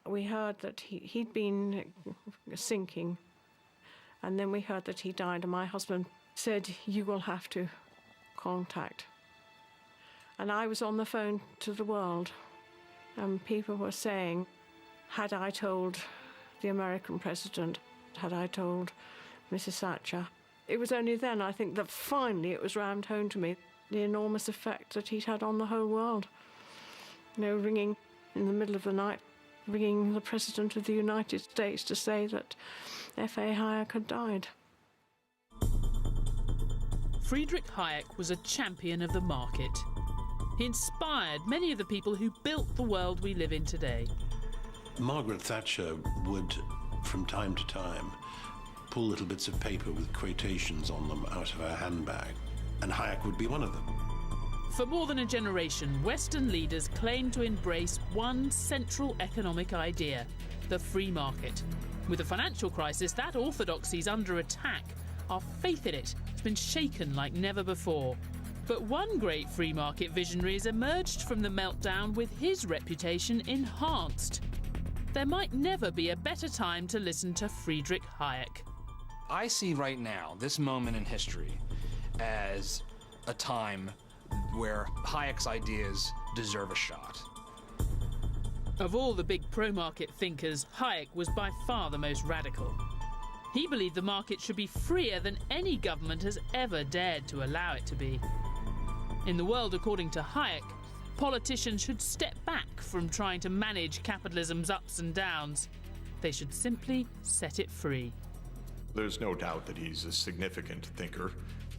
We heard that he'd been sinking, and then we heard that he died, and my husband said, "You will have to contact." And I was on the phone to the world, and people were saying, had I told the American president, had I told Mrs. Thatcher? It was only then, I think, that finally it was rammed home to me, the enormous effect that he'd had on the whole world. You know, ringing in the middle of the night, ringing the President of the United States to say that F.A. Hayek had died. Friedrich Hayek was a champion of the market. He inspired many of the people who built the world we live in today. Margaret Thatcher would, from time to time, pull little bits of paper with quotations on them out of her handbag, and Hayek would be one of them. For more than a generation, Western leaders claimed to embrace one central economic idea, the free market. With the financial crisis, that orthodoxy is under attack. Our faith in it has been shaken like never before. But one great free market visionary has emerged from the meltdown with his reputation enhanced. There might never be a better time to listen to Friedrich Hayek. I see right now, this moment in history, as a time where Hayek's ideas deserve a shot. Of all the big pro-market thinkers, Hayek was by far the most radical. He believed the market should be freer than any government has ever dared to allow it to be. In the world, according to Hayek, politicians should step back from trying to manage capitalism's ups and downs. They should simply set it free. There's no doubt that he's a significant thinker,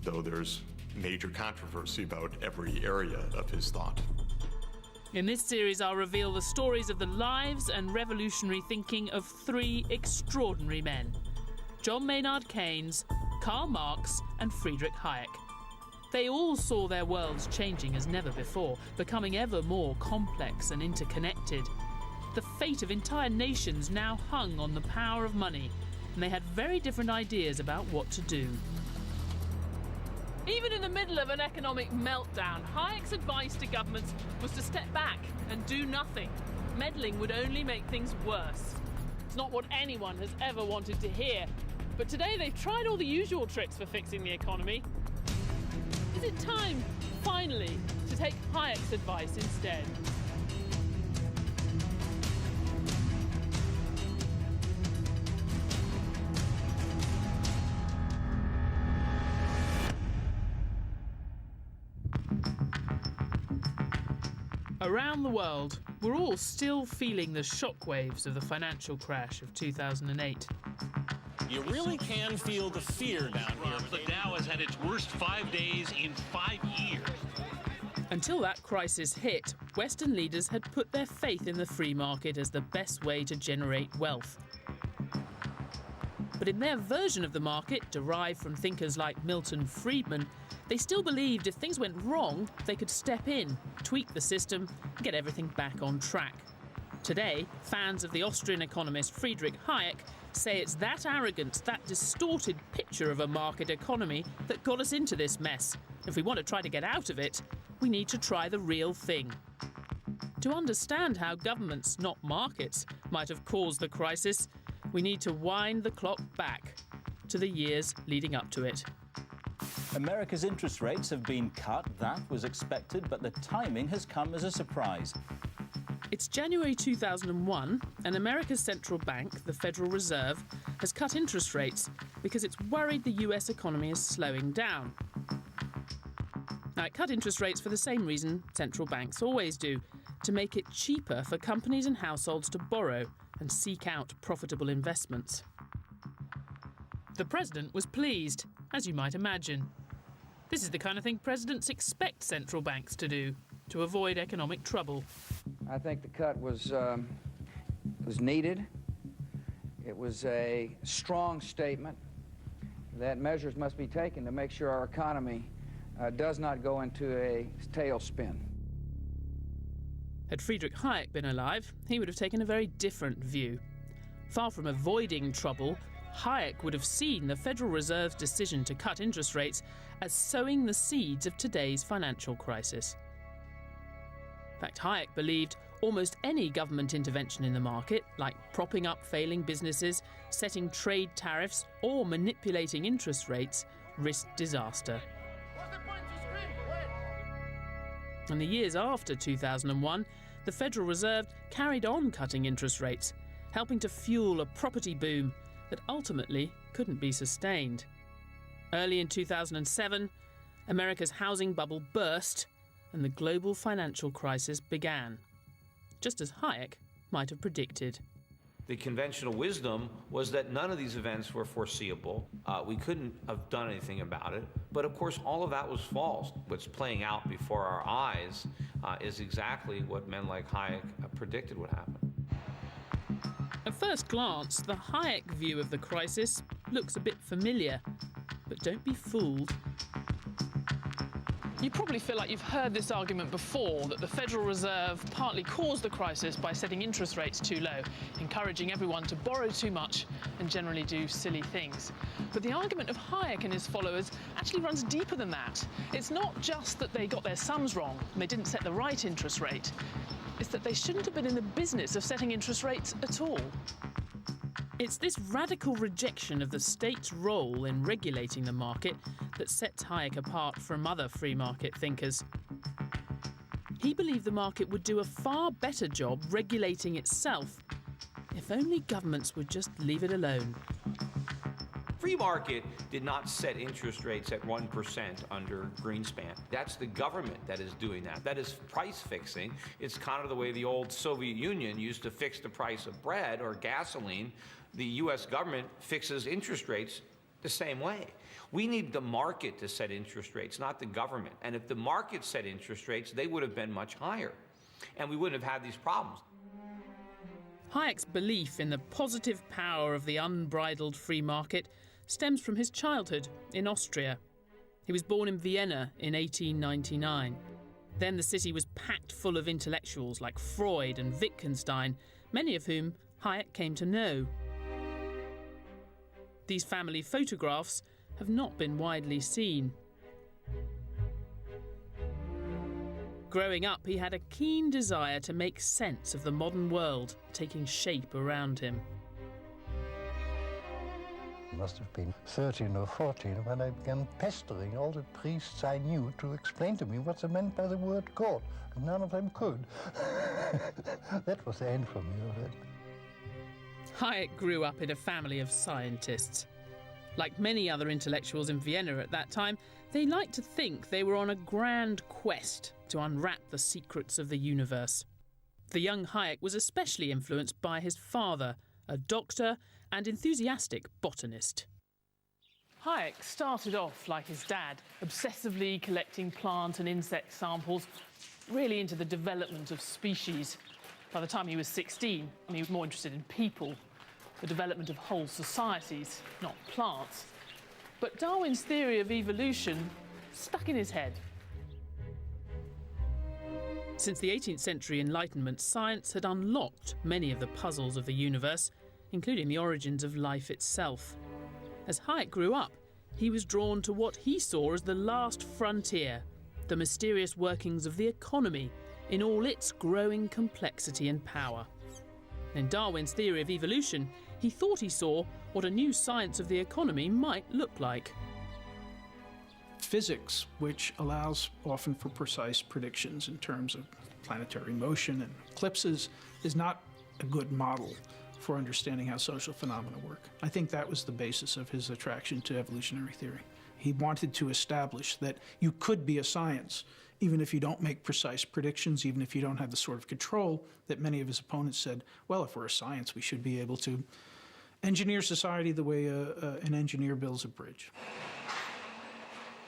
though there's major controversy about every area of his thought. In this series, I'll reveal the stories of the lives and revolutionary thinking of three extraordinary men: John Maynard Keynes, Karl Marx, and Friedrich Hayek. They all saw their worlds changing as never before, becoming ever more complex and interconnected. The fate of entire nations now hung on the power of money, and they had very different ideas about what to do. Even in the middle of an economic meltdown, Hayek's advice to governments was to step back and do nothing. Meddling would only make things worse. It's not what anyone has ever wanted to hear, but today they've tried all the usual tricks for fixing the economy. Is it time, finally, to take Hayek's advice instead? Around the world, we're all still feeling the shockwaves of the financial crash of 2008. You really can feel the fear down here. The Dow has had its worst 5 days in 5 years. Until that crisis hit, Western leaders had put their faith in the free market as the best way to generate wealth. But in their version of the market, derived from thinkers like Milton Friedman, they still believed if things went wrong, they could step in, tweak the system, and get everything back on track. Today, fans of the Austrian economist Friedrich Hayek say it's that arrogance, that distorted picture of a market economy that got us into this mess. If we want to try to get out of it, we need to try the real thing. To understand how governments, not markets, might have caused the crisis, we need to wind the clock back to the years leading up to it. America's interest rates have been cut. That was expected, but the timing has come as a surprise. It's January 2001, and America's central bank, the Federal Reserve, has cut interest rates because it's worried the US economy is slowing down. Now, it cut interest rates for the same reason central banks always do, to make it cheaper for companies and households to borrow and seek out profitable investments. The president was pleased, as you might imagine. This is the kind of thing presidents expect central banks to do, to avoid economic trouble. I think the cut was needed. It was a strong statement that measures must be taken to make sure our economy does not go into a tailspin. Had Friedrich Hayek been alive, he would have taken a very different view. Far from avoiding trouble, Hayek would have seen the Federal Reserve's decision to cut interest rates as sowing the seeds of today's financial crisis. In fact, Hayek believed Almost any government intervention in the market, like propping up failing businesses, setting trade tariffs, or manipulating interest rates, risked disaster. In the years after 2001, the Federal Reserve carried on cutting interest rates, helping to fuel a property boom that ultimately couldn't be sustained. Early in 2007, America's housing bubble burst and the global financial crisis began, just as Hayek might have predicted. The conventional wisdom was that none of these events were foreseeable. We couldn't have done anything about it. But of course, all of that was false. What's playing out before our eyes is exactly what men like Hayek predicted would happen. At first glance, the Hayek view of the crisis looks a bit familiar, but don't be fooled. You probably feel like you've heard this argument before, that the Federal Reserve partly caused the crisis by setting interest rates too low, encouraging everyone to borrow too much and generally do silly things. But the argument of Hayek and his followers actually runs deeper than that. It's not just that they got their sums wrong and they didn't set the right interest rate. It's that they shouldn't have been in the business of setting interest rates at all. It's this radical rejection of the state's role in regulating the market that sets Hayek apart from other free market thinkers. He believed the market would do a far better job regulating itself if only governments would just leave it alone. Free market did not set interest rates at 1% under Greenspan. That's the government that is doing that. That is price fixing. It's kind of the way the old Soviet Union used to fix the price of bread or gasoline. The US government fixes interest rates the same way. We need the market to set interest rates, not the government. And if the market set interest rates, they would have been much higher. And we wouldn't have had these problems. Hayek's belief in the positive power of the unbridled free market stems from his childhood in Austria. He was born in Vienna in 1899. Then the city was packed full of intellectuals like Freud and Wittgenstein, many of whom Hayek came to know. These family photographs have not been widely seen. Growing up, he had a keen desire to make sense of the modern world taking shape around him. I must have been 13 or 14 when I began pestering all the priests I knew to explain to me what they meant by the word God. And none of them could. That was the end for me of it. Hayek grew up in a family of scientists. Like many other intellectuals in Vienna at that time, they liked to think they were on a grand quest to unwrap the secrets of the universe. The young Hayek was especially influenced by his father, a doctor and enthusiastic botanist. Hayek started off like his dad, obsessively collecting plant and insect samples, really into the development of species. By the time he was 16, he was more interested in people, the development of whole societies, not plants. But Darwin's theory of evolution stuck in his head. Since the 18th century Enlightenment, science had unlocked many of the puzzles of the universe, including the origins of life itself. As Hayek grew up, he was drawn to what he saw as the last frontier, the mysterious workings of the economy in all its growing complexity and power. In Darwin's theory of evolution, he thought he saw what a new science of the economy might look like. Physics, which allows often for precise predictions in terms of planetary motion and eclipses, is not a good model for understanding how social phenomena work. I think that was the basis of his attraction to evolutionary theory. He wanted to establish that you could be a science even if you don't make precise predictions, even if you don't have the sort of control that many of his opponents said, well, if we're a science, we should be able to engineer society the way an engineer builds a bridge.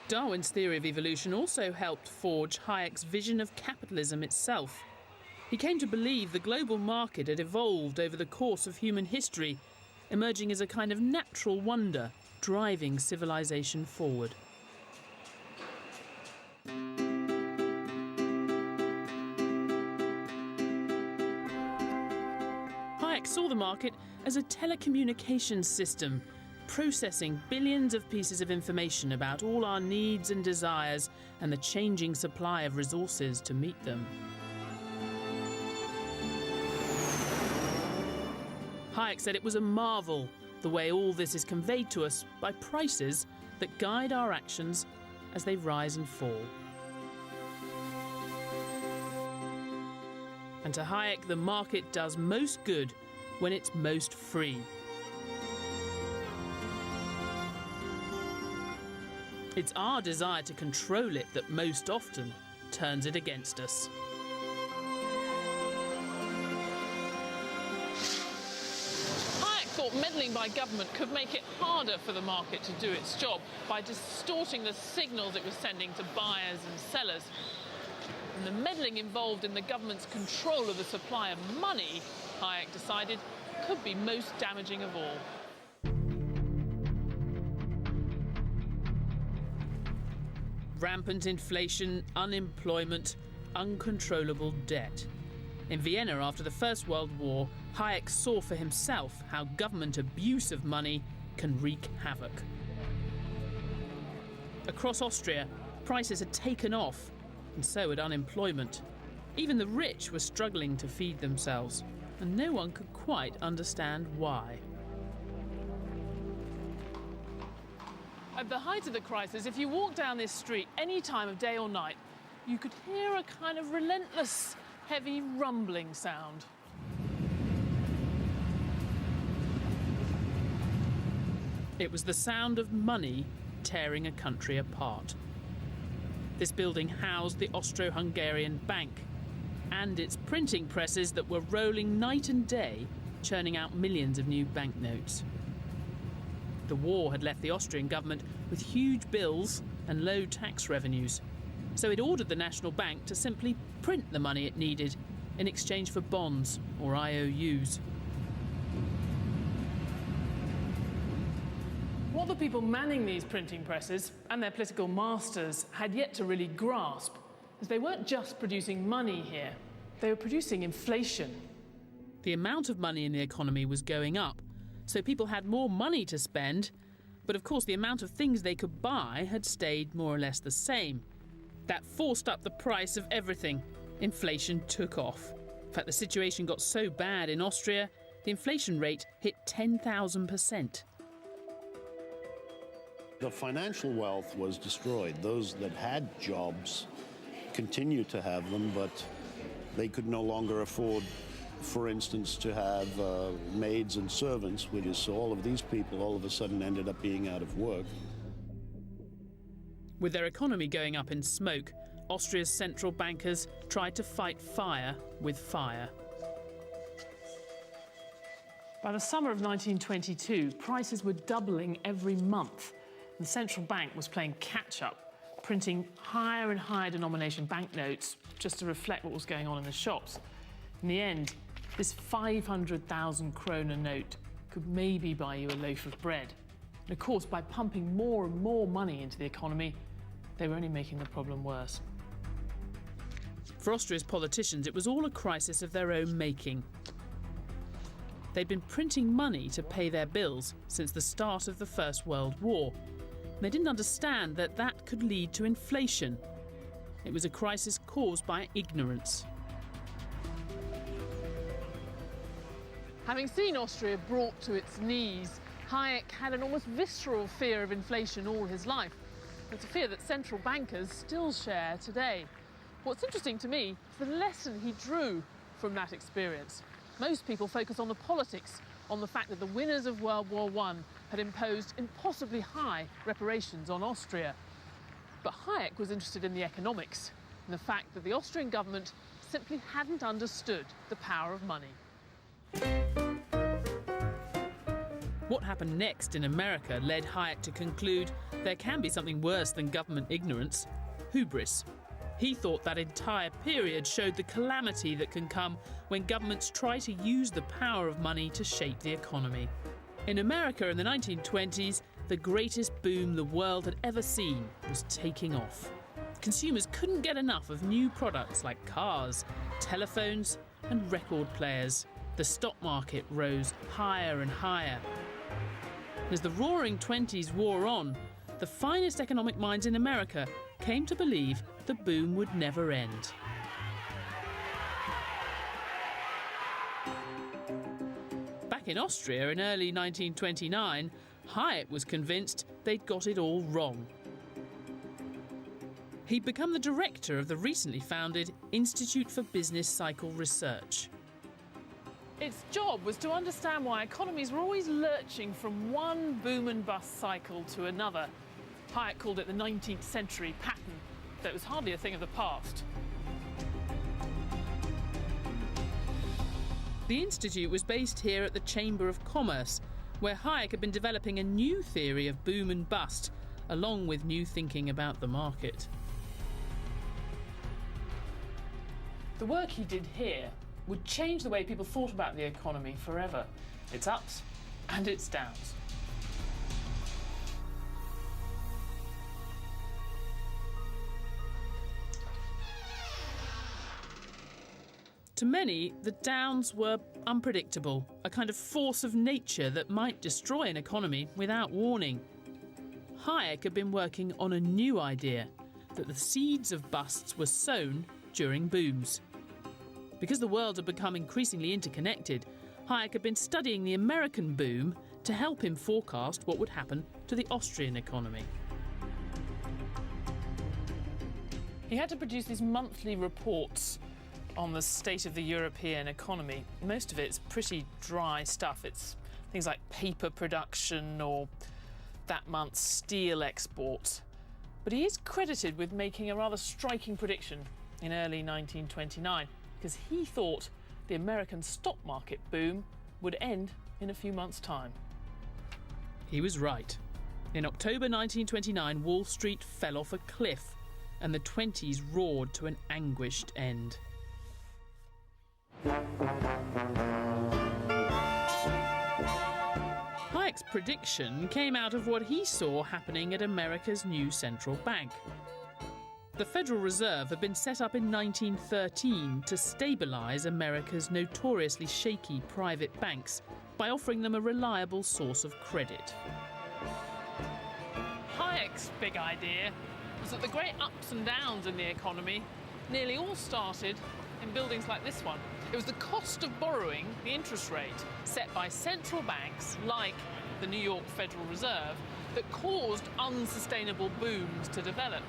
Darwin's theory of evolution also helped forge Hayek's vision of capitalism itself. He came to believe the global market had evolved over the course of human history, emerging as a kind of natural wonder, driving civilization forward. Hayek saw the market as a telecommunications system, processing billions of pieces of information about all our needs and desires and the changing supply of resources to meet them. Hayek said it was a marvel, the way all this is conveyed to us by prices that guide our actions as they rise and fall. And to Hayek, the market does most good when it's most free. It's our desire to control it that most often turns it against us. Hayek thought meddling by government could make it harder for the market to do its job by distorting the signals it was sending to buyers and sellers. And the meddling involved in the government's control of the supply of money, Hayek decided, could be most damaging of all. Rampant inflation, unemployment, uncontrollable debt. In Vienna after the First World War, Hayek saw for himself how government abuse of money can wreak havoc. Across Austria, prices had taken off, and so had unemployment. Even the rich were struggling to feed themselves, and no one could quite understand why. At the height of the crisis, if you walk down this street any time of day or night, you could hear a kind of relentless, heavy rumbling sound. It was the sound of money tearing a country apart. This building housed the Austro-Hungarian Bank and its printing presses that were rolling night and day, churning out millions of new banknotes. The war had left the Austrian government with huge bills and low tax revenues, so it ordered the National Bank to simply print the money it needed in exchange for bonds or IOUs. What the people manning these printing presses and their political masters had yet to really grasp is they weren't just producing money here, they were producing inflation. The amount of money in the economy was going up, so people had more money to spend, but of course the amount of things they could buy had stayed more or less the same. That forced up the price of everything. Inflation took off. In fact, the situation got so bad in Austria, the inflation rate hit 10,000%. The financial wealth was destroyed. Those that had jobs continued to have them, but they could no longer afford, for instance, to have maids and servants, so all of these people all of a sudden ended up being out of work. With their economy going up in smoke, Austria's central bankers tried to fight fire with fire. By the summer of 1922, prices were doubling every month. The central bank was playing catch-up, printing higher and higher denomination banknotes just to reflect what was going on in the shops. In the end, this 500,000 kroner note could maybe buy you a loaf of bread. And of course, by pumping more and more money into the economy, they were only making the problem worse. For Austria's politicians, it was all a crisis of their own making. They'd been printing money to pay their bills since the start of the First World War. They didn't understand that that could lead to inflation. It was a crisis caused by ignorance. Having seen Austria brought to its knees, Hayek had an almost visceral fear of inflation all his life. It's a fear that central bankers still share today. What's interesting to me is the lesson he drew from that experience. Most people focus on the politics, on the fact that the winners of World War I had imposed impossibly high reparations on Austria. But Hayek was interested in the economics, and the fact that the Austrian government simply hadn't understood the power of money. What happened next in America led Hayek to conclude there can be something worse than government ignorance: hubris. He thought that entire period showed the calamity that can come when governments try to use the power of money to shape the economy. In America in the 1920s, the greatest boom the world had ever seen was taking off. Consumers couldn't get enough of new products like cars, telephones, and record players. The stock market rose higher and higher. As the roaring 20s wore on, the finest economic minds in America came to believe the boom would never end. Back back in Austria in early 1929, Hayek was convinced they'd got it all wrong. He'd become the director of the recently founded Institute for Business Cycle Research. Its job was to understand why economies were always lurching from one boom and bust cycle to another. Hayek called it the 19th century pattern, though it was hardly a thing of the past. The Institute was based here at the Chamber of Commerce, where Hayek had been developing a new theory of boom and bust, along with new thinking about the market. The work he did here would change the way people thought about the economy forever. Its ups and its downs. To many, the downs were unpredictable, a kind of force of nature that might destroy an economy without warning. Hayek had been working on a new idea, that the seeds of busts were sown during booms. Because the world had become increasingly interconnected, Hayek had been studying the American boom to help him forecast what would happen to the Austrian economy. He had to produce these monthly reports on the state of the European economy. Most of it's pretty dry stuff. It's things like paper production or that month's steel exports. But he is credited with making a rather striking prediction in early 1929, because he thought the American stock market boom would end in a few months' time. He was right. In October 1929, Wall Street fell off a cliff, and the 20s roared to an anguished end. Hayek's prediction came out of what he saw happening at America's new central bank. The Federal Reserve had been set up in 1913 to stabilise America's notoriously shaky private banks by offering them a reliable source of credit. Hayek's big idea was that the great ups and downs in the economy nearly all started in buildings like this one. It was the cost of borrowing, the interest rate, set by central banks like the New York Federal Reserve, that caused unsustainable booms to develop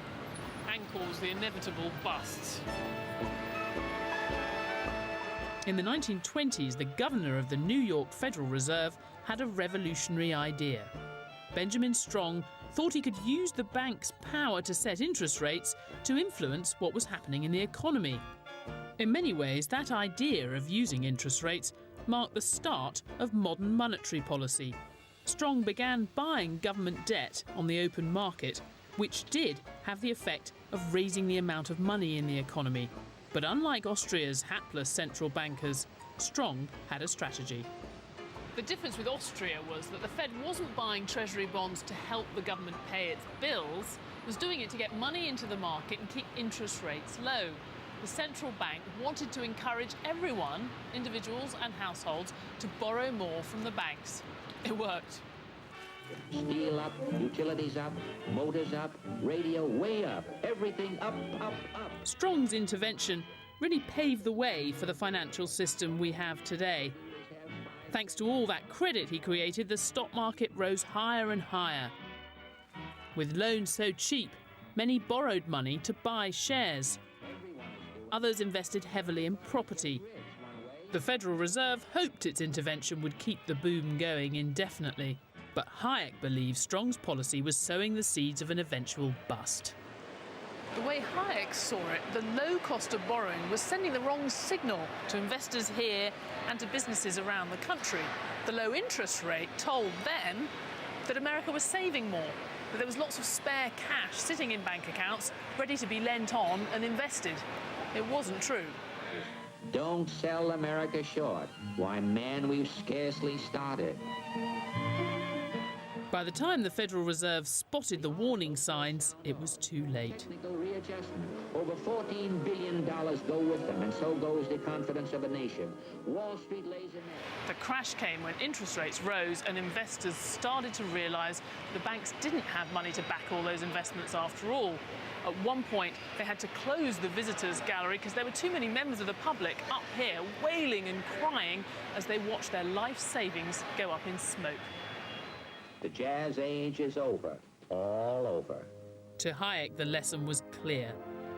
and caused the inevitable busts. In the 1920s, the governor of the New York Federal Reserve had a revolutionary idea. Benjamin Strong thought he could use the bank's power to set interest rates to influence what was happening in the economy. In many ways, that idea of using interest rates marked the start of modern monetary policy. Strong began buying government debt on the open market, which did have the effect of raising the amount of money in the economy. But unlike Austria's hapless central bankers, Strong had a strategy. The difference with Austria was that the Fed wasn't buying treasury bonds to help the government pay its bills, it was doing it to get money into the market and keep interest rates low. The central bank wanted to encourage everyone, individuals and households, to borrow more from the banks. It worked. Steel up, utilities up, motors up, radio way up, everything up, up, up. Strong's intervention really paved the way for the financial system we have today. Thanks to all that credit he created, the stock market rose higher and higher. With loans so cheap, many borrowed money to buy shares. Others invested heavily in property. The Federal Reserve hoped its intervention would keep the boom going indefinitely. But Hayek believes Strong's policy was sowing the seeds of an eventual bust. The way Hayek saw it, the low cost of borrowing was sending the wrong signal to investors here and to businesses around the country. The low interest rate told them that America was saving more, that there was lots of spare cash sitting in bank accounts ready to be lent on and invested. It wasn't true. Don't sell America short. Why, man, we've scarcely started. By the time the Federal Reserve spotted the warning signs, it was too late. Technical readjustment. Over $14 billion go with them, and so goes the confidence of a nation. Wall Street lays in there. The crash came when interest rates rose and investors started to realise the banks didn't have money to back all those investments after all. At one point, they had to close the visitors' gallery because there were too many members of the public up here wailing and crying as they watched their life savings go up in smoke. The jazz age is over, all over. To Hayek, the lesson was clear.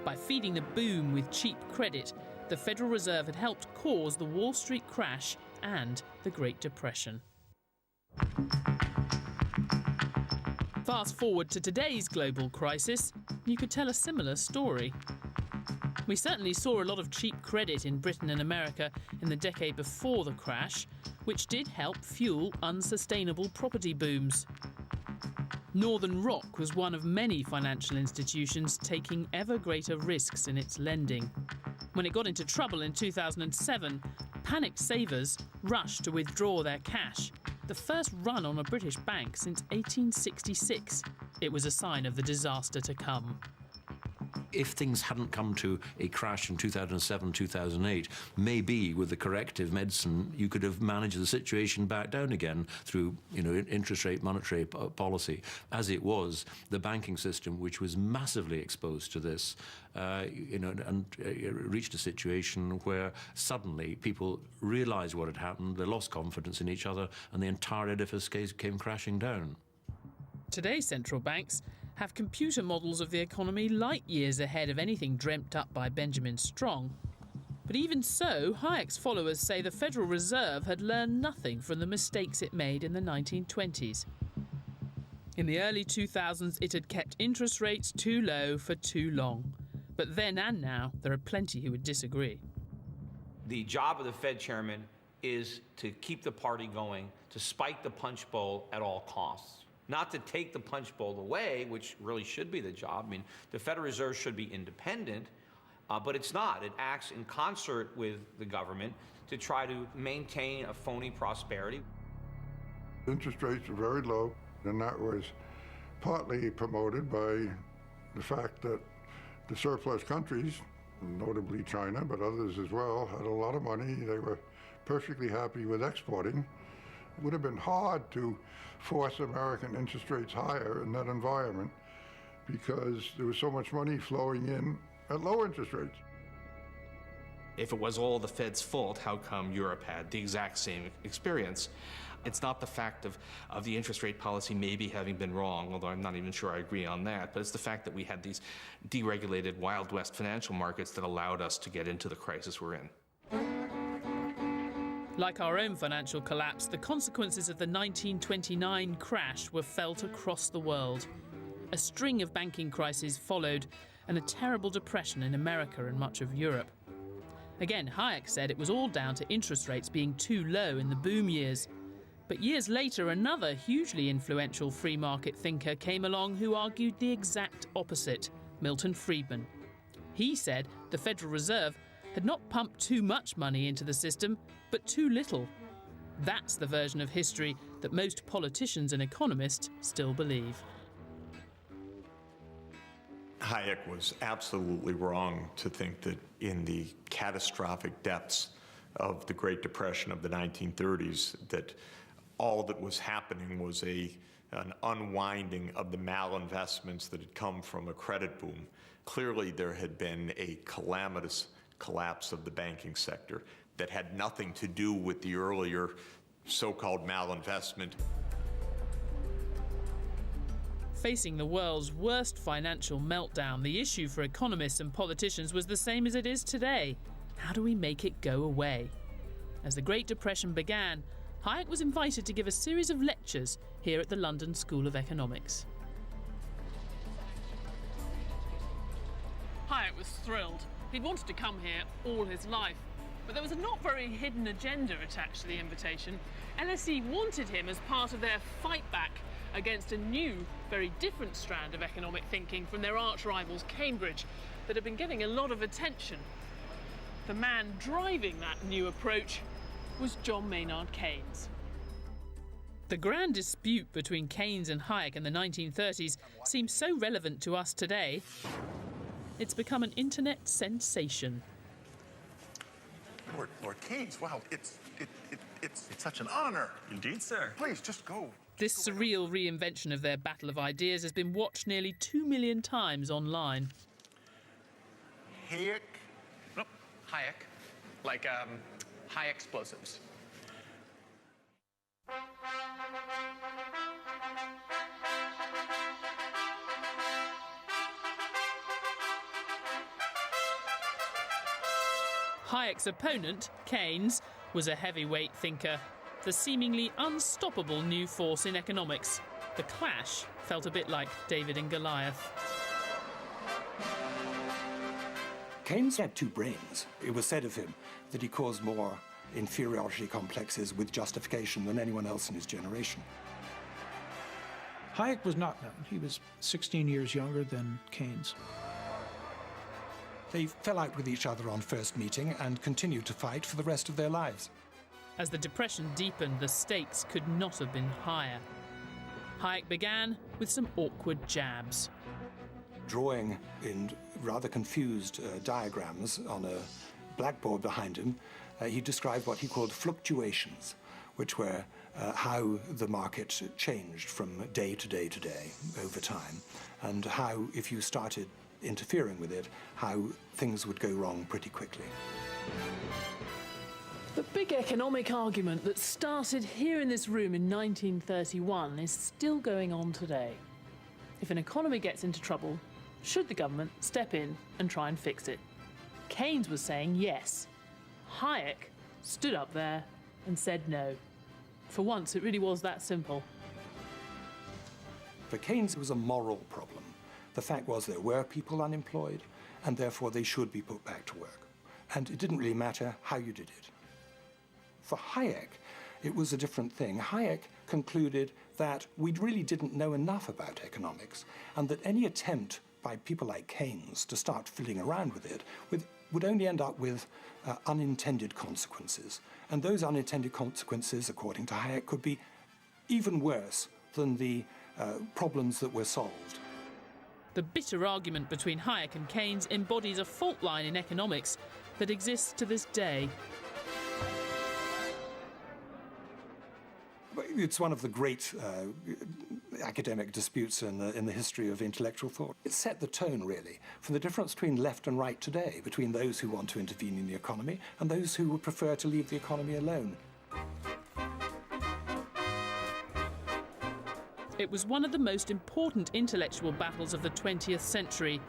By feeding the boom with cheap credit, the Federal Reserve had helped cause the Wall Street crash and the Great Depression. Fast forward to today's global crisis, you could tell a similar story. We certainly saw a lot of cheap credit in Britain and America in the decade before the crash, which did help fuel unsustainable property booms. Northern Rock was one of many financial institutions taking ever greater risks in its lending. When it got into trouble in 2007, panicked savers rushed to withdraw their cash, the first run on a British bank since 1866. It was a sign of the disaster to come. If things hadn't come to a crash in 2007, 2008, maybe with the corrective medicine, you could have managed the situation back down again through, interest rate, monetary policy. As it was, the banking system, which was massively exposed to this, reached a situation where suddenly people realized what had happened, they lost confidence in each other, and the entire edifice came crashing down. Today's central banks have computer models of the economy light years ahead of anything dreamt up by Benjamin Strong. But even so, Hayek's followers say the Federal Reserve had learned nothing from the mistakes it made in the 1920s. In the early 2000s, it had kept interest rates too low for too long. But then and now, there are plenty who would disagree. The job of the Fed chairman is to keep the party going, to spike the punch bowl at all costs. Not to take the punch bowl away, which really should be the job. I mean, the Federal Reserve should be independent, but it's not. It acts in concert with the government to try to maintain a phony prosperity. Interest rates were very low, and that was partly promoted by the fact that the surplus countries, notably China, but others as well, had a lot of money. They were perfectly happy with exporting. It would have been hard to force American interest rates higher in that environment because there was so much money flowing in at low interest rates. If it was all the Fed's fault, how come Europe had the exact same experience? It's not the fact of the interest rate policy maybe having been wrong, although I'm not even sure I agree on that, but it's the fact that we had these deregulated Wild West financial markets that allowed us to get into the crisis we're in. Like our own financial collapse, the consequences of the 1929 crash were felt across the world. A string of banking crises followed, and a terrible depression in America and much of Europe. Again, Hayek said it was all down to interest rates being too low in the boom years. But years later, another hugely influential free market thinker came along who argued the exact opposite, Milton Friedman. He said the Federal Reserve had not pumped too much money into the system, but too little. That's the version of history that most politicians and economists still believe. Hayek was absolutely wrong to think that in the catastrophic depths of the Great Depression of the 1930s, that all that was happening was an unwinding of the malinvestments that had come from a credit boom. Clearly, there had been a calamitous collapse of the banking sector that had nothing to do with the earlier so-called malinvestment. Facing the world's worst financial meltdown, the issue for economists and politicians was the same as it is today. How do we make it go away? As the Great Depression began, Hayek was invited to give a series of lectures here at the London School of Economics. Hayek was thrilled. He'd wanted to come here all his life. But there was a not very hidden agenda attached to the invitation. LSE wanted him as part of their fight back against a new, very different strand of economic thinking from their arch rivals Cambridge that had been getting a lot of attention. The man driving that new approach was John Maynard Keynes. The grand dispute between Keynes and Hayek in the 1930s seems so relevant to us today, it's become an internet sensation. Lord Keynes, wow, it's such an honor. Indeed, sir. Please, just go This surreal reinvention of their battle of ideas has been watched nearly 2 million times online. Hayek? Nope, Hayek. Like high explosives. Hayek's opponent, Keynes, was a heavyweight thinker, the seemingly unstoppable new force in economics. The clash felt a bit like David and Goliath. Keynes had two brains. It was said of him that he caused more inferiority complexes with justification than anyone else in his generation. Hayek was not known. He was 16 years younger than Keynes. They fell out with each other on first meeting and continued to fight for the rest of their lives. As the Depression deepened, the stakes could not have been higher. Hayek began with some awkward jabs. Drawing in rather confused diagrams on a blackboard behind him, he described what he called fluctuations, which were how the market changed from day to day to day over time, and how, if you started interfering with it, how things would go wrong pretty quickly. The big economic argument that started here in this room in 1931 is still going on today. If an economy gets into trouble, should the government step in and try and fix it? Keynes was saying yes. Hayek stood up there and said no. For once, it really was that simple. For Keynes, it was a moral problem. The fact was there were people unemployed, and therefore they should be put back to work. And it didn't really matter how you did it. For Hayek, it was a different thing. Hayek concluded that we really didn't know enough about economics, and that any attempt by people like Keynes to start fiddling around with it would only end up with unintended consequences. And those unintended consequences, according to Hayek, could be even worse than the problems that were solved. The bitter argument between Hayek and Keynes embodies a fault line in economics that exists to this day. It's one of the great academic disputes in the history of intellectual thought. It set the tone, really, for the difference between left and right today, between those who want to intervene in the economy and those who would prefer to leave the economy alone. It was one of the most important intellectual battles of the 20th century,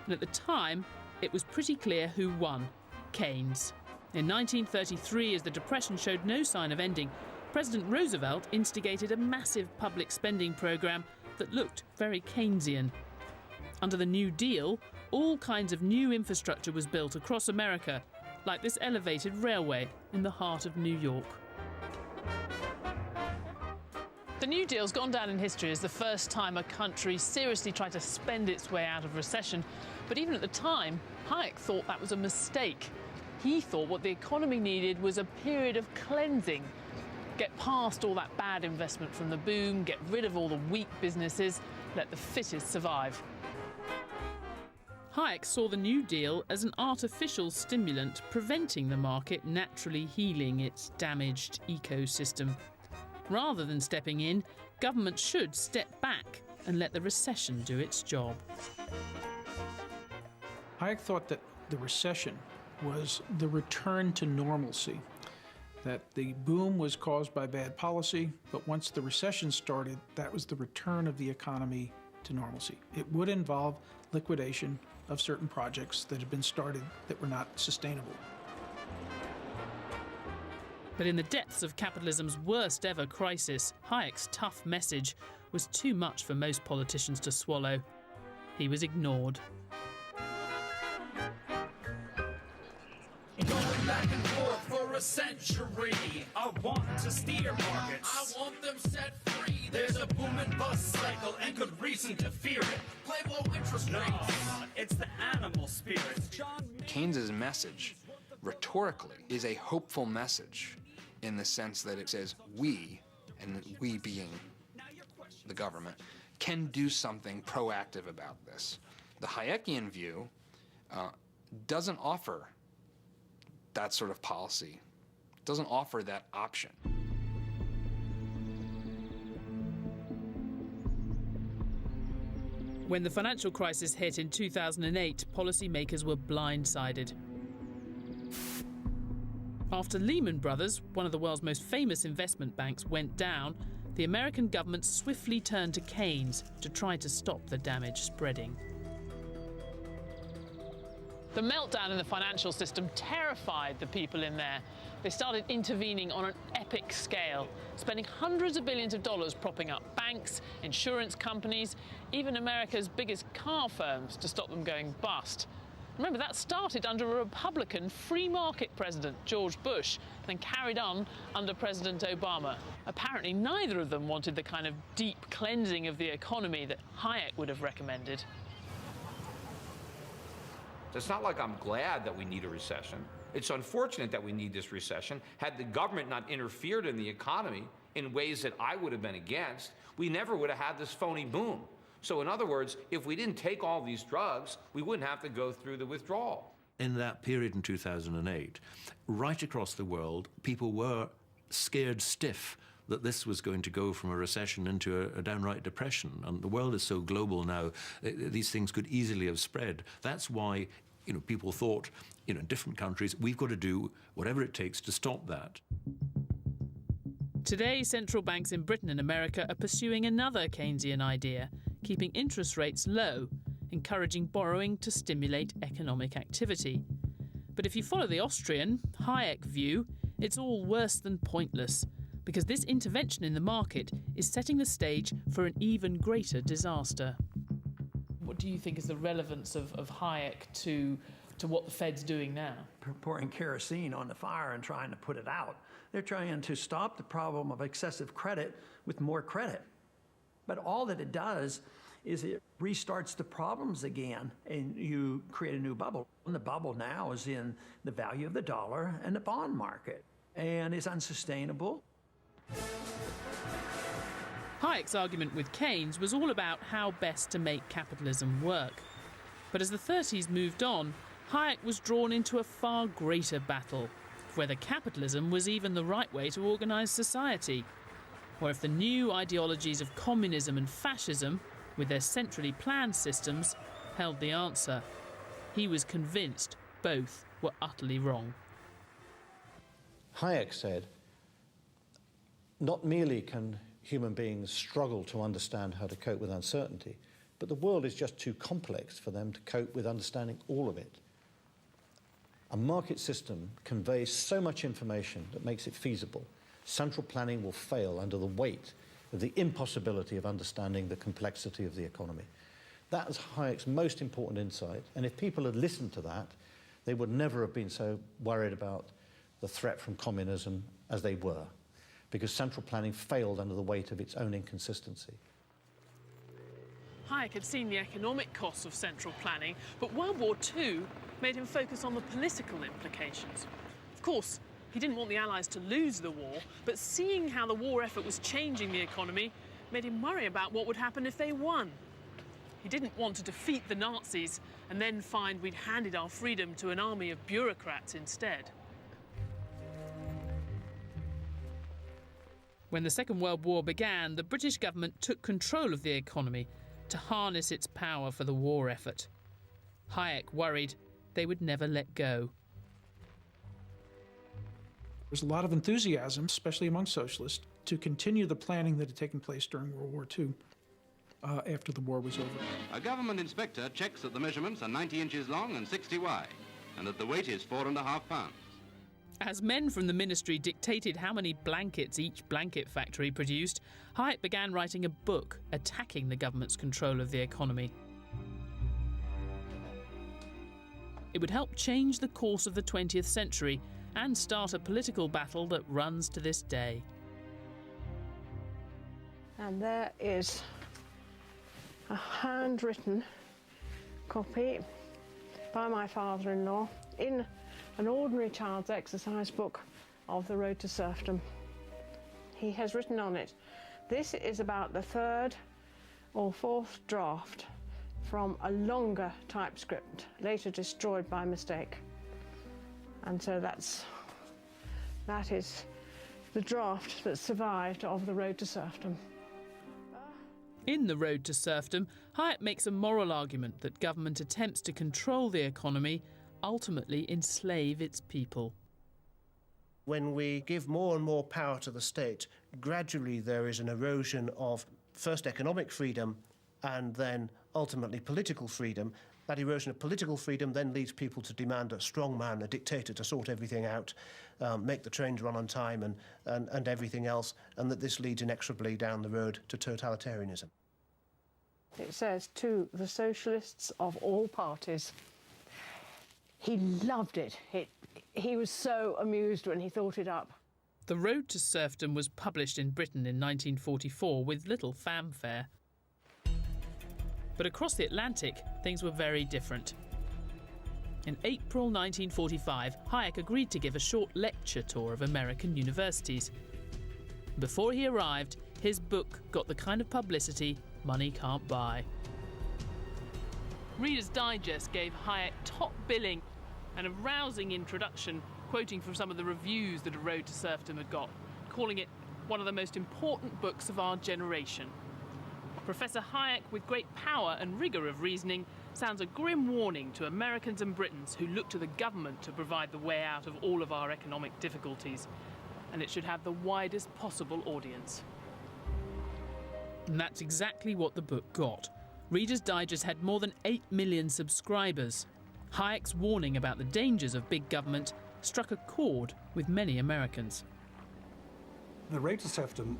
and at the time, it was pretty clear who won: Keynes. In 1933, as the Depression showed no sign of ending, President Roosevelt instigated a massive public spending program that looked very Keynesian. Under the New Deal, all kinds of new infrastructure was built across America, like this elevated railway in the heart of New York. The New Deal's gone down in history as the first time a country seriously tried to spend its way out of recession. But even at the time, Hayek thought that was a mistake. He thought what the economy needed was a period of cleansing. Get past all that bad investment from the boom, get rid of all the weak businesses, let the fittest survive. Hayek saw the New Deal as an artificial stimulant preventing the market naturally healing its damaged ecosystem. Rather than stepping in, government should step back and let the recession do its job. Hayek thought that the recession was the return to normalcy, that the boom was caused by bad policy, but once the recession started, that was the return of the economy to normalcy. It would involve liquidation of certain projects that had been started that were not sustainable. But in the depths of capitalism's worst ever crisis, Hayek's tough message was too much for most politicians to swallow. He was ignored. Going back and forth for a century. I want to steer markets. I want them set free. There's a boom and bust cycle and good reason to fear it. Play low interest rates. It's the animal spirits. Keynes's message, rhetorically, is a hopeful message in the sense that it says we, and we being the government, can do something proactive about this. The Hayekian view doesn't offer that sort of policy, doesn't offer that option. When the financial crisis hit in 2008, policymakers were blindsided. After Lehman Brothers, one of the world's most famous investment banks, went down, the American government swiftly turned to Keynes to try to stop the damage spreading. The meltdown in the financial system terrified the people in there. They started intervening on an epic scale, spending hundreds of billions of dollars propping up banks, insurance companies, even America's biggest car firms to stop them going bust. Remember, that started under a Republican free market president, George Bush, then carried on under President Obama. Apparently, neither of them wanted the kind of deep cleansing of the economy that Hayek would have recommended. It's not like I'm glad that we need a recession. It's unfortunate that we need this recession. Had the government not interfered in the economy in ways that I would have been against, we never would have had this phony boom. So in other words, if we didn't take all these drugs, we wouldn't have to go through the withdrawal. In that period in 2008, right across the world, people were scared stiff that this was going to go from a recession into a downright depression. And the world is so global now, these things could easily have spread. That's why people thought, in different countries, we've got to do whatever it takes to stop that. Today, central banks in Britain and America are pursuing another Keynesian idea, keeping interest rates low, encouraging borrowing to stimulate economic activity. But if you follow the Austrian, Hayek view, it's all worse than pointless, because this intervention in the market is setting the stage for an even greater disaster. What do you think is the relevance of Hayek to what the Fed's doing now? Pouring kerosene on the fire and trying to put it out. They're trying to stop the problem of excessive credit with more credit. But all that it does is it restarts the problems again, and you create a new bubble. And the bubble now is in the value of the dollar and the bond market, and is unsustainable. Hayek's argument with Keynes was all about how best to make capitalism work. But as the 30s moved on, Hayek was drawn into a far greater battle, whether capitalism was even the right way to organise society, or if the new ideologies of communism and fascism, with their centrally planned systems, held the answer. He was convinced both were utterly wrong. Hayek said, not merely can human beings struggle to understand how to cope with uncertainty, but the world is just too complex for them to cope with understanding all of it. A market system conveys so much information that makes it feasible. Central planning will fail under the weight of the impossibility of understanding the complexity of the economy. That was Hayek's most important insight, and if people had listened to that, they would never have been so worried about the threat from communism as they were, because central planning failed under the weight of its own inconsistency. Hayek had seen the economic costs of central planning, but World War II made him focus on the political implications. Of course, he didn't want the Allies to lose the war, but seeing how the war effort was changing the economy made him worry about what would happen if they won. He didn't want to defeat the Nazis and then find we'd handed our freedom to an army of bureaucrats instead. When the Second World War began, the British government took control of the economy to harness its power for the war effort. Hayek worried they would never let go. There's a lot of enthusiasm, especially among socialists, to continue the planning that had taken place during World War II after the war was over. A government inspector checks that the measurements are 90 inches long and 60 wide, and that the weight is 4.5 pounds. As men from the ministry dictated how many blankets each blanket factory produced, Hayek began writing a book attacking the government's control of the economy. It would help change the course of the 20th century and start a political battle that runs to this day. And there is a handwritten copy by my father-in-law in an ordinary child's exercise book of The Road to Serfdom. He has written on it, this is about the third or fourth draft from a longer typescript, later destroyed by mistake. And so that is the draft that survived of The Road to Serfdom. In The Road to Serfdom, Hayek makes a moral argument that government attempts to control the economy ultimately enslave its people. When we give more and more power to the state, gradually there is an erosion of first economic freedom and then ultimately political freedom. That erosion of political freedom then leads people to demand a strong man, a dictator, to sort everything out, make the trains run on time and everything else, and that this leads inexorably down the road to totalitarianism. It says, to the socialists of all parties. He loved it. He was so amused when he thought it up. The Road to Serfdom was published in Britain in 1944 with little fanfare. But across the Atlantic, things were very different. In April 1945, Hayek agreed to give a short lecture tour of American universities. Before he arrived, his book got the kind of publicity money can't buy. Reader's Digest gave Hayek top billing and a rousing introduction, quoting from some of the reviews that A Road to Serfdom had got, calling it one of the most important books of our generation. Professor Hayek, with great power and rigour of reasoning, sounds a grim warning to Americans and Britons who look to the government to provide the way out of all of our economic difficulties, and it should have the widest possible audience. And that's exactly what the book got. Reader's Digest had more than 8 million subscribers. Hayek's warning about the dangers of big government struck a chord with many Americans. The Road to Serfdom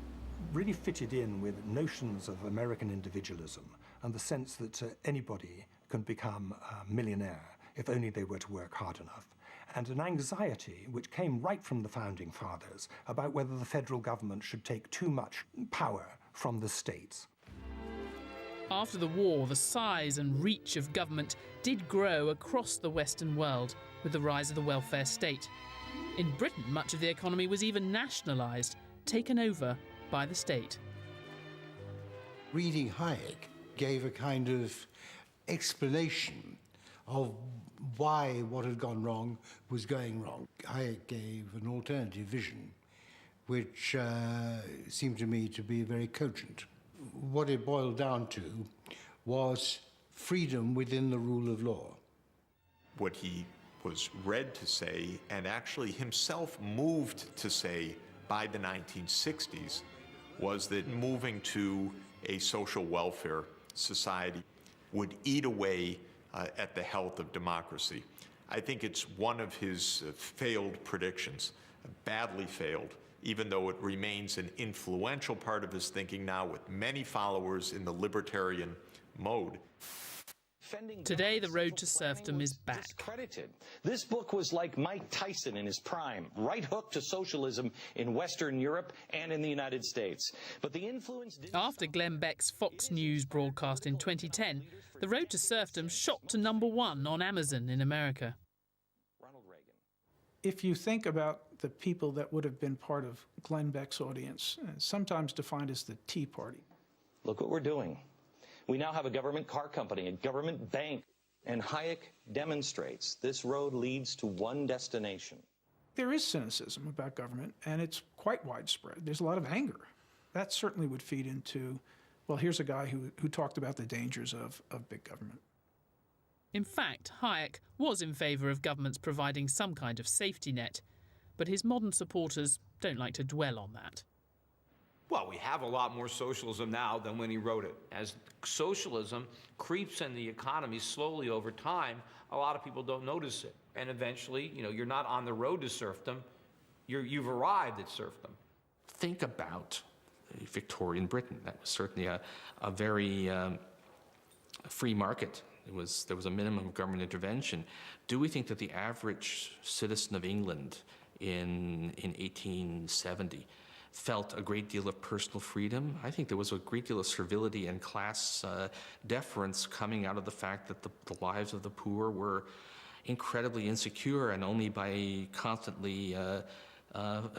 really fitted in with notions of American individualism and the sense that anybody can become a millionaire if only they were to work hard enough, and an anxiety which came right from the Founding Fathers about whether the federal government should take too much power from the states. After the war, the size and reach of government did grow across the Western world with the rise of the welfare state. In Britain, much of the economy was even nationalised, taken over by the state. Reading Hayek gave a kind of explanation of why what had gone wrong was going wrong. Hayek gave an alternative vision, which seemed to me to be very cogent. What it boiled down to was freedom within the rule of law. What he was read to say, and actually himself moved to say by the 1960s, was that moving to a social welfare society would eat away at the health of democracy. I think it's one of his failed predictions, badly failed, even though it remains an influential part of his thinking now with many followers in the libertarian mode. Today, The Road to Serfdom is back. This book was like Mike Tyson in his prime, right hook to socialism in Western Europe and in the United States. But the influence didn't... After Glenn Beck's Fox News broadcast in 2010, The Road to Serfdom shot to #1 on Amazon in America. If you think about the people that would have been part of Glenn Beck's audience, sometimes defined as the Tea Party. Look what we're doing. We now have a government car company, a government bank, and Hayek demonstrates this road leads to one destination. There is cynicism about government, and it's quite widespread. There's a lot of anger. That certainly would feed into, well, here's a guy who talked about the dangers of big government. In fact, Hayek was in favour of governments providing some kind of safety net, but his modern supporters don't like to dwell on that. Well, we have a lot more socialism now than when he wrote it. As socialism creeps in the economy slowly over time, a lot of people don't notice it. And eventually, you're not on the road to serfdom, you've arrived at serfdom. Think about Victorian Britain. That was certainly a very free market. There was a minimum of government intervention. Do we think that the average citizen of England in 1870 felt a great deal of personal freedom? I think there was a great deal of servility and class deference coming out of the fact that the lives of the poor were incredibly insecure, and only by constantly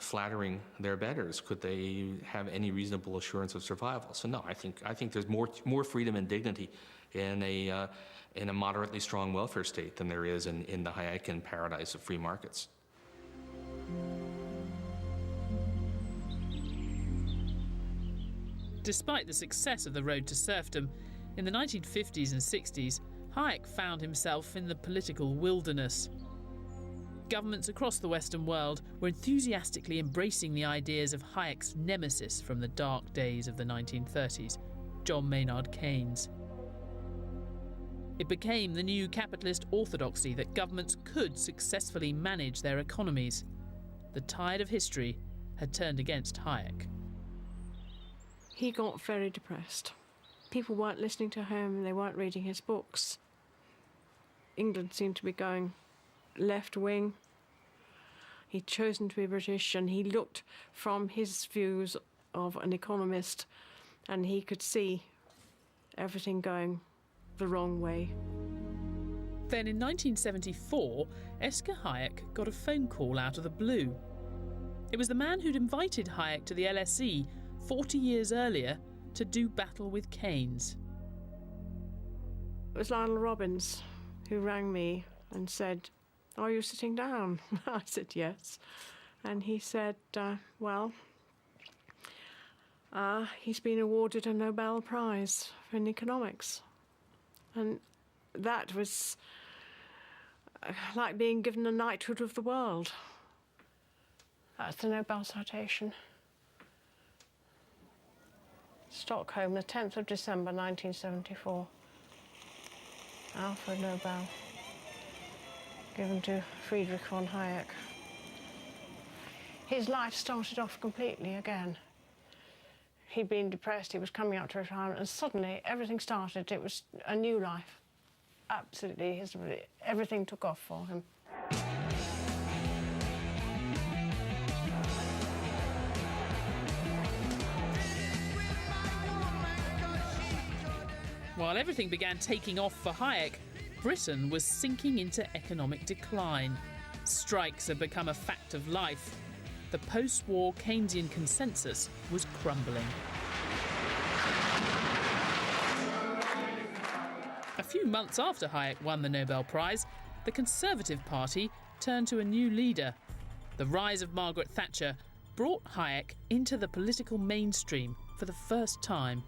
flattering their betters could they have any reasonable assurance of survival. So no, I think there's more freedom and dignity in a moderately strong welfare state than there is in the Hayekian paradise of free markets. Despite the success of The Road to Serfdom, in the 1950s and 60s, Hayek found himself in the political wilderness. Governments across the Western world were enthusiastically embracing the ideas of Hayek's nemesis from the dark days of the 1930s, John Maynard Keynes. It became the new capitalist orthodoxy that governments could successfully manage their economies. The tide of history had turned against Hayek. He got very depressed. People weren't listening to him, they weren't reading his books. England seemed to be going left wing. He'd chosen to be British, and he looked from his views of an economist, and he could see everything going the wrong way. Then in 1974, Oscar Hayek got a phone call out of the blue. It was the man who'd invited Hayek to the LSE 40 years earlier to do battle with Keynes. It was Lionel Robbins who rang me and said, "Are you sitting down?" I said, "Yes." And he said, he's been awarded a Nobel Prize in economics. And that was like being given a knighthood of the world. That's the Nobel citation. Stockholm, the 10th of December, 1974. Alfred Nobel, given to Friedrich von Hayek. His life started off completely again. He'd been depressed, he was coming up to retirement, and suddenly everything started. It was a new life. Absolutely, everything took off for him. While everything began taking off for Hayek, Britain was sinking into economic decline. Strikes had become a fact of life. The post-war Keynesian consensus was crumbling. A few months after Hayek won the Nobel Prize, the Conservative Party turned to a new leader. The rise of Margaret Thatcher brought Hayek into the political mainstream for the first time.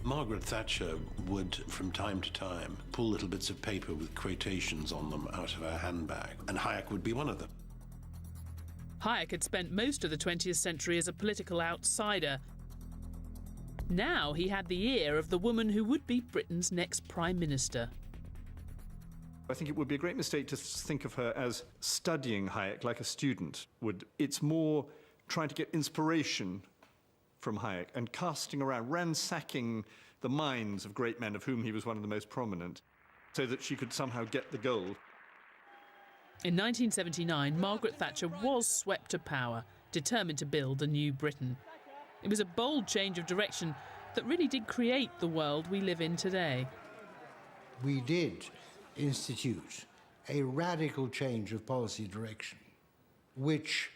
Margaret Thatcher would, from time to time, pull little bits of paper with quotations on them out of her handbag, and Hayek would be one of them. Hayek had spent most of the 20th century as a political outsider. Now he had the ear of the woman who would be Britain's next Prime Minister. I think it would be a great mistake to think of her as studying Hayek like a student would. It's more trying to get inspiration from Hayek and casting around, ransacking the minds of great men, of whom he was one of the most prominent, so that she could somehow get the gold. In 1979, Margaret Thatcher was swept to power, determined to build a new Britain. It was a bold change of direction that really did create the world we live in today. We did institute a radical change of policy direction, which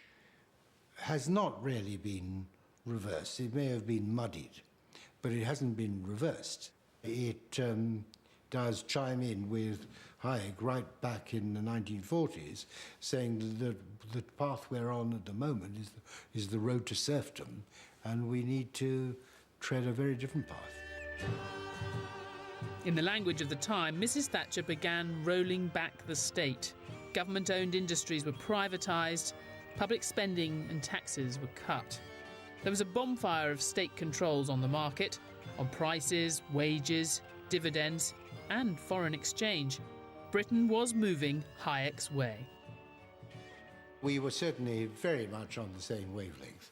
has not really been reversed. It may have been muddied, but it hasn't been reversed. It does chime in with Hayek right back in the 1940s, saying that the path we're on at the moment is the road to serfdom, and we need to tread a very different path. In the language of the time, Mrs. Thatcher began rolling back the state. Government-owned industries were privatised, public spending and taxes were cut. There was a bonfire of state controls on the market, on prices, wages, dividends, and foreign exchange. Britain was moving Hayek's way. We were certainly very much on the same wavelength.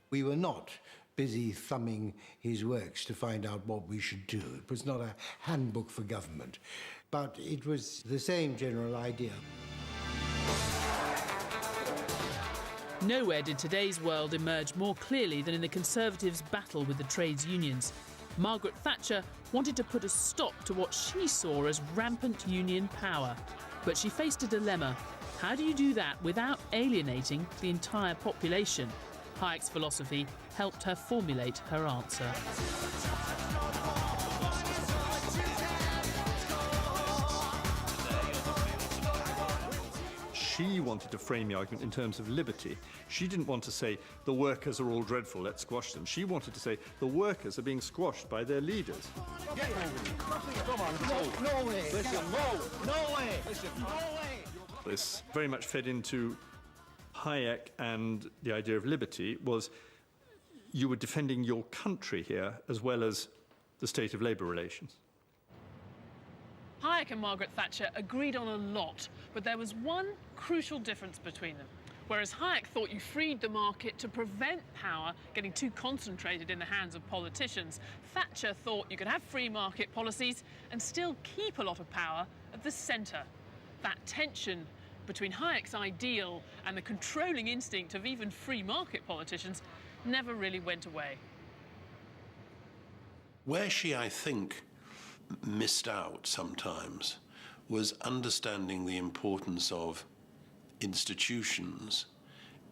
We were not busy thumbing his works to find out what we should do. It was not a handbook for government, but it was the same general idea. Nowhere did today's world emerge more clearly than in the Conservatives' battle with the trades unions. Margaret Thatcher wanted to put a stop to what she saw as rampant union power. But she faced a dilemma. How do you do that without alienating the entire population? Hayek's philosophy helped her formulate her answer. she wanted to frame the argument in terms of liberty. She didn't want to say, the workers are all dreadful, let's squash them. She wanted to say, the workers are being squashed by their leaders. Come on, no way. Listen, no way. Listen, no way. This very much fed into Hayek, and the idea of liberty was you were defending your country here as well as the state of labour relations. Hayek and Margaret Thatcher agreed on a lot, but there was one crucial difference between them. Whereas Hayek thought you freed the market to prevent power getting too concentrated in the hands of politicians, Thatcher thought you could have free market policies and still keep a lot of power at the centre. That tension between Hayek's ideal and the controlling instinct of even free market politicians never really went away. Where she, I think, missed out sometimes was understanding the importance of institutions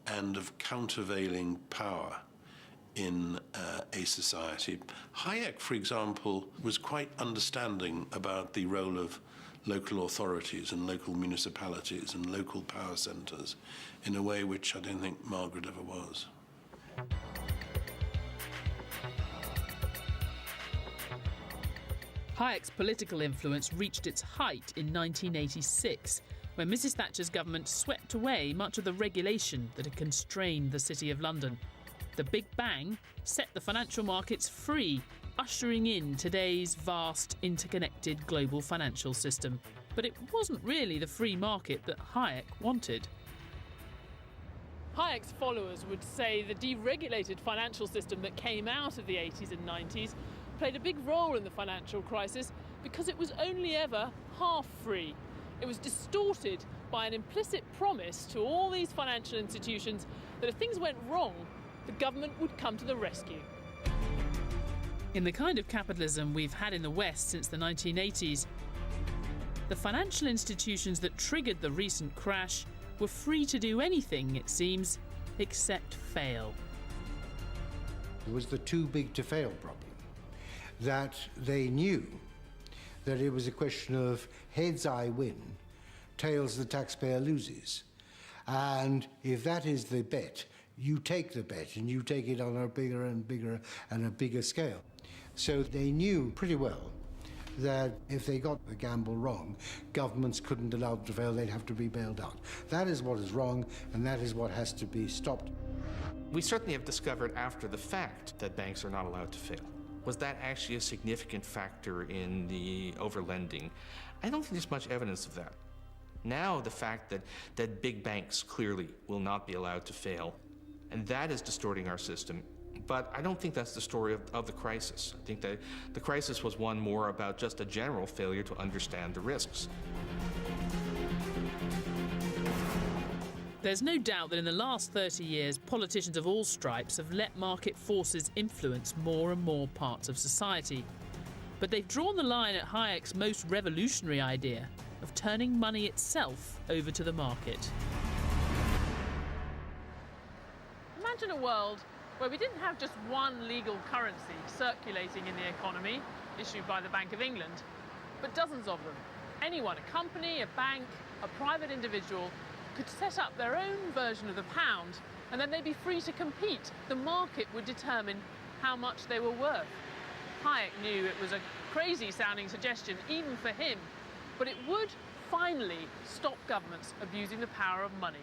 and of countervailing power in a society. Hayek, for example, was quite understanding about the role of local authorities and local municipalities and local power centres in a way which I don't think Margaret ever was. Hayek's political influence reached its height in 1986, when Mrs. Thatcher's government swept away much of the regulation that had constrained the City of London. The Big Bang set the financial markets free, ushering in today's vast, interconnected global financial system. But it wasn't really the free market that Hayek wanted. Hayek's followers would say the deregulated financial system that came out of the 80s and 90s played a big role in the financial crisis because it was only ever half free. It was distorted by an implicit promise to all these financial institutions that if things went wrong, the government would come to the rescue. In the kind of capitalism we've had in the West since the 1980s, the financial institutions that triggered the recent crash were free to do anything, it seems, except fail. It was the too big to fail problem, that they knew that it was a question of heads I win, tails the taxpayer loses. And if that is the bet, you take the bet and you take it on a bigger and bigger and a bigger scale. So they knew pretty well that if they got the gamble wrong, governments couldn't allow them to fail, they'd have to be bailed out. That is what is wrong, and that is what has to be stopped. We certainly have discovered after the fact that banks are not allowed to fail. Was that actually a significant factor in the overlending? I don't think there's much evidence of that. Now the fact that big banks clearly will not be allowed to fail, and that is distorting our system. But I don't think that's the story of the crisis. I think that the crisis was one more about just a general failure to understand the risks. There's no doubt that in the last 30 years, politicians of all stripes have let market forces influence more and more parts of society. But they've drawn the line at Hayek's most revolutionary idea of turning money itself over to the market. Imagine a world where we didn't have just one legal currency circulating in the economy, issued by the Bank of England, but dozens of them. Anyone, a company, a bank, a private individual, could set up their own version of the pound, and then they'd be free to compete. The market would determine how much they were worth. Hayek knew it was a crazy-sounding suggestion, even for him, but it would finally stop governments abusing the power of money.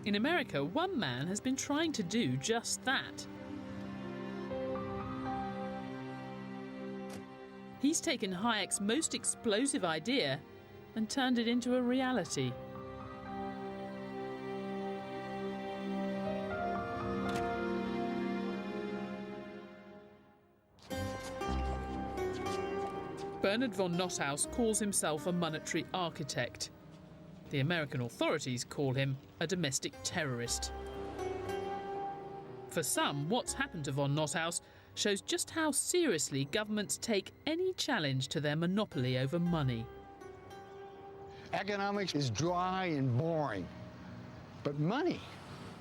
In America, one man has been trying to do just that. He's taken Hayek's most explosive idea and turned it into a reality. Bernard von Nothaus calls himself a monetary architect. The American authorities call him a domestic terrorist. For some, what's happened to von Nothaus shows just how seriously governments take any challenge to their monopoly over money. Economics is dry and boring, but money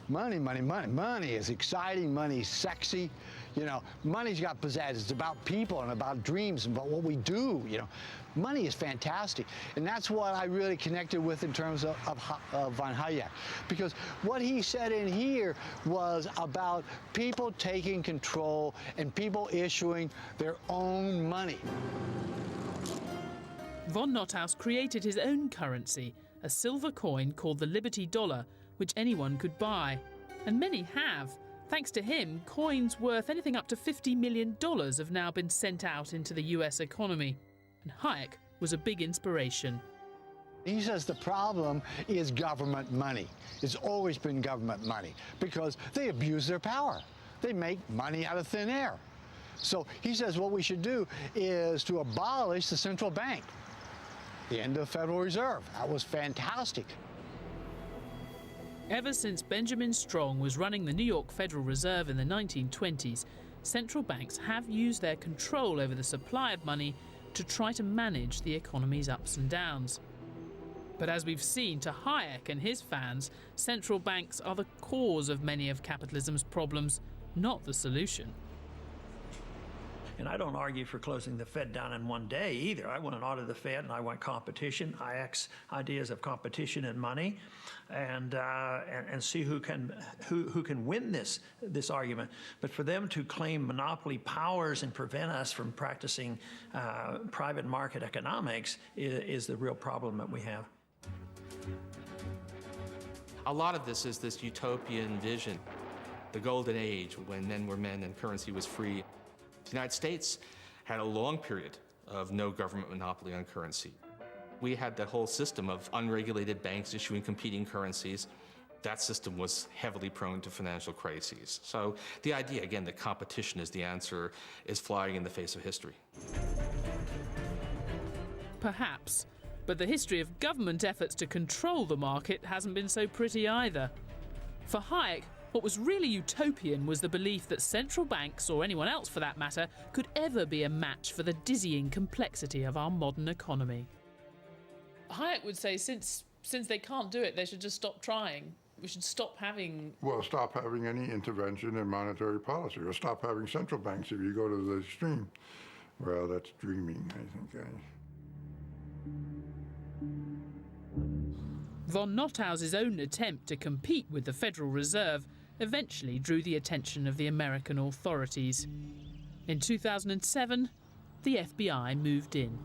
money, money, money. Money is exciting, money's sexy. You know, money's got pizzazz. It's about people and about dreams and about what we do, you know. Money is fantastic. And that's what I really connected with in terms of von Hayek. Because what he said in here was about people taking control and people issuing their own money. Von Nothaus created his own currency, a silver coin called the Liberty Dollar, which anyone could buy. And many have. Thanks to him, coins worth anything up to $50 million have now been sent out into the US economy. And Hayek was a big inspiration. He says the problem is government money. It's always been government money because they abuse their power. They make money out of thin air. So he says what we should do is to abolish the central bank. The end of the Federal Reserve. That was fantastic. Ever since Benjamin Strong was running the New York Federal Reserve in the 1920s, central banks have used their control over the supply of money to try to manage the economy's ups and downs. But as we've seen to Hayek and his fans, central banks are the cause of many of capitalism's problems, not the solution. And I don't argue for closing the Fed down in one day either. I want an audit of the Fed, and I want competition, Hayek's ideas of competition and money, and see who can win this argument. But for them to claim monopoly powers and prevent us from practicing private market economics is the real problem that we have. A lot of this is this utopian vision, the golden age when men were men and currency was free. The United States had a long period of no government monopoly on currency. We had the whole system of unregulated banks issuing competing currencies. That system was heavily prone to financial crises. So the idea, again, that competition is the answer is flying in the face of history. Perhaps, but the history of government efforts to control the market hasn't been so pretty either. For Hayek, what was really utopian was the belief that central banks, or anyone else for that matter, could ever be a match for the dizzying complexity of our modern economy. Hayek would say since they can't do it, they should just stop trying. We should stop having... Well, stop having any intervention in monetary policy, or stop having central banks if you go to the extreme. Well, that's dreaming, I think. Von Nothaus's own attempt to compete with the Federal Reserve eventually drew the attention of the American authorities. In 2007, the FBI moved in.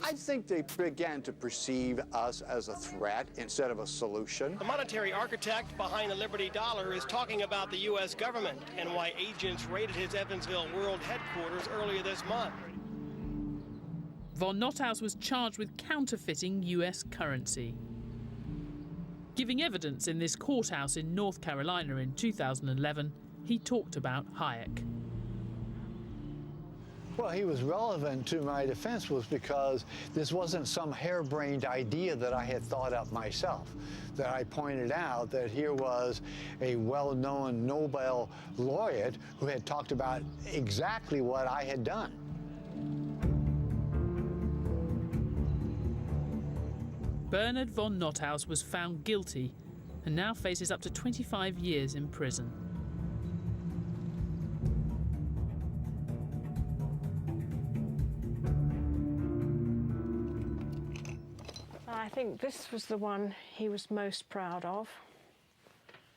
I think they began to perceive us as a threat instead of a solution. The monetary architect behind the Liberty Dollar is talking about the U.S. government and why agents raided his Evansville World headquarters earlier this month. Von Nothaus was charged with counterfeiting US currency. Giving evidence in this courthouse in North Carolina in 2011, he talked about Hayek. Well, he was relevant to my defense was because this wasn't some harebrained idea that I had thought up myself. That I pointed out that here was a well-known Nobel laureate who had talked about exactly what I had done. Bernard von Nothaus was found guilty and now faces up to 25 years in prison. I think this was the one he was most proud of.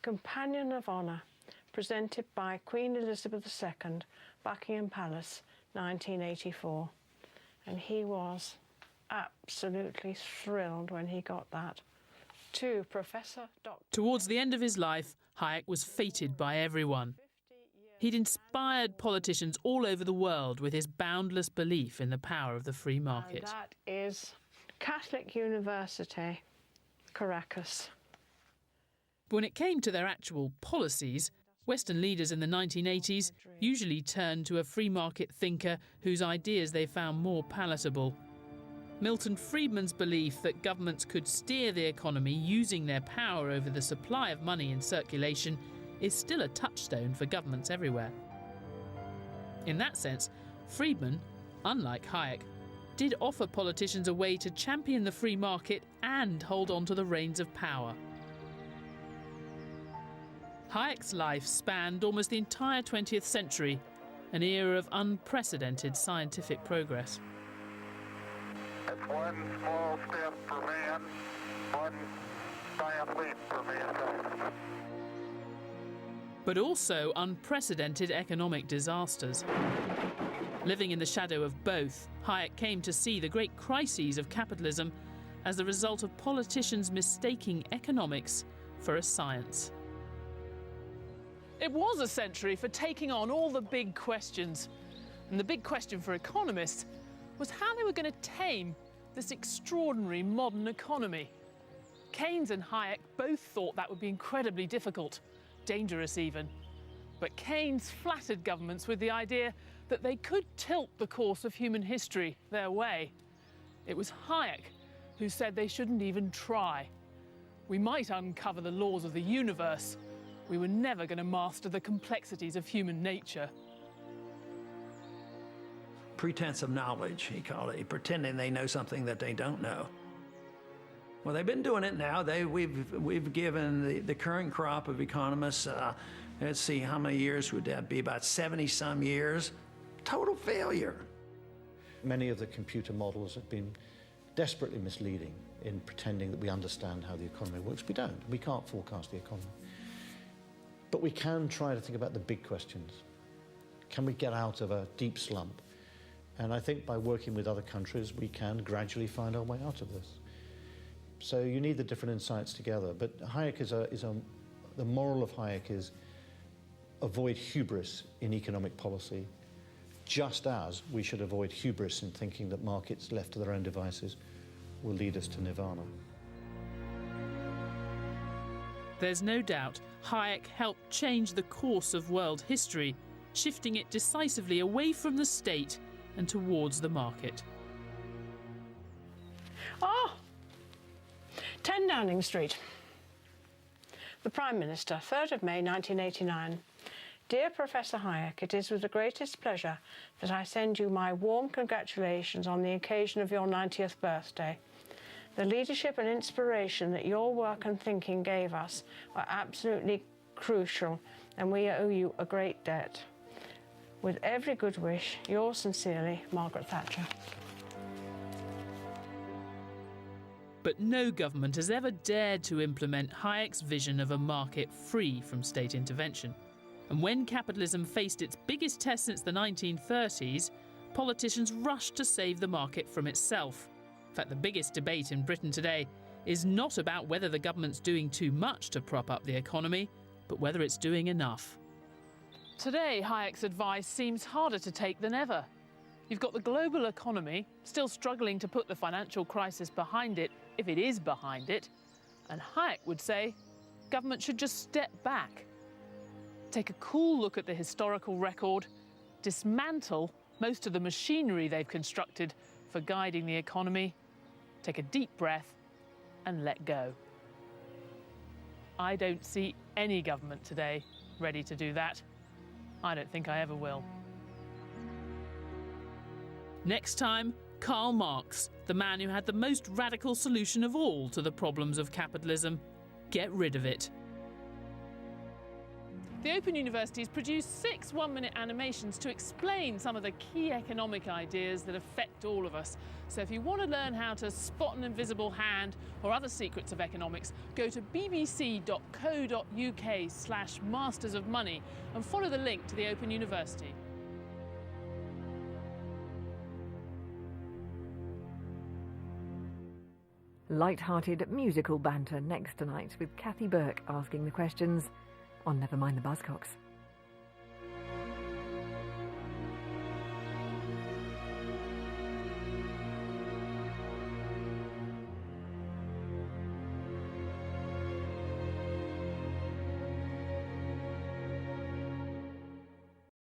Companion of Honour, presented by Queen Elizabeth II, Buckingham Palace, 1984. And he was absolutely thrilled when he got that. To Professor Dr. Towards the end of his life, Hayek was feted by everyone. He'd inspired politicians all over the world with his boundless belief in the power of the free market. And that is Catholic University, Caracas. But when it came to their actual policies, Western leaders in the 1980s usually turned to a free market thinker whose ideas they found more palatable. Milton Friedman's belief that governments could steer the economy using their power over the supply of money in circulation is still a touchstone for governments everywhere. In that sense, Friedman, unlike Hayek, did offer politicians a way to champion the free market and hold on to the reins of power. Hayek's life spanned almost the entire 20th century, an era of unprecedented scientific progress. It's one small step for man, one giant leap for mankind. But also unprecedented economic disasters. Living in the shadow of both, Hayek came to see the great crises of capitalism as the result of politicians mistaking economics for a science. It was a century for taking on all the big questions. And the big question for economists was how they were going to tame this extraordinary modern economy. Keynes and Hayek both thought that would be incredibly difficult, dangerous even. But Keynes flattered governments with the idea that they could tilt the course of human history their way. It was Hayek who said they shouldn't even try. We might uncover the laws of the universe. We were never going to master the complexities of human nature. Pretense of knowledge, he called it, pretending they know something that they don't know. Well, they've been doing it now. We've given the current crop of economists, let's see, how many years would that be? About 70-some years. Total failure. Many of the computer models have been desperately misleading in pretending that we understand how the economy works. We don't. We can't forecast the economy. But we can try to think about the big questions. Can we get out of a deep slump? And I think by working with other countries, we can gradually find our way out of this. So you need the different insights together. But Hayek the moral of Hayek is avoid hubris in economic policy, just as we should avoid hubris in thinking that markets left to their own devices will lead us to nirvana. There's no doubt Hayek helped change the course of world history, shifting it decisively away from the state and towards the market. Oh, 10 Downing Street. The Prime Minister, 3rd of May 1989. Dear Professor Hayek, it is with the greatest pleasure that I send you my warm congratulations on the occasion of your 90th birthday. The leadership and inspiration that your work and thinking gave us are absolutely crucial, and we owe you a great debt. With every good wish, yours sincerely, Margaret Thatcher. But no government has ever dared to implement Hayek's vision of a market free from state intervention. And when capitalism faced its biggest test since the 1930s, politicians rushed to save the market from itself. In fact, the biggest debate in Britain today is not about whether the government's doing too much to prop up the economy, but whether it's doing enough. Today, Hayek's advice seems harder to take than ever. You've got the global economy still struggling to put the financial crisis behind it, if it is behind it. And Hayek would say government should just step back. Take a cool look at the historical record, dismantle most of the machinery they've constructed for guiding the economy, take a deep breath and let go. I don't see any government today ready to do that. I don't think I ever will. Next time, Karl Marx, the man who had the most radical solution of all to the problems of capitalism. Get rid of it. The Open University has produced 6 one-minute animations to explain some of the key economic ideas that affect all of us. So if you want to learn how to spot an invisible hand or other secrets of economics, go to bbc.co.uk/Masters of Money and follow the link to the Open University. Light-hearted musical banter next tonight with Kathy Burke asking the questions on Never Mind the Buzzcocks.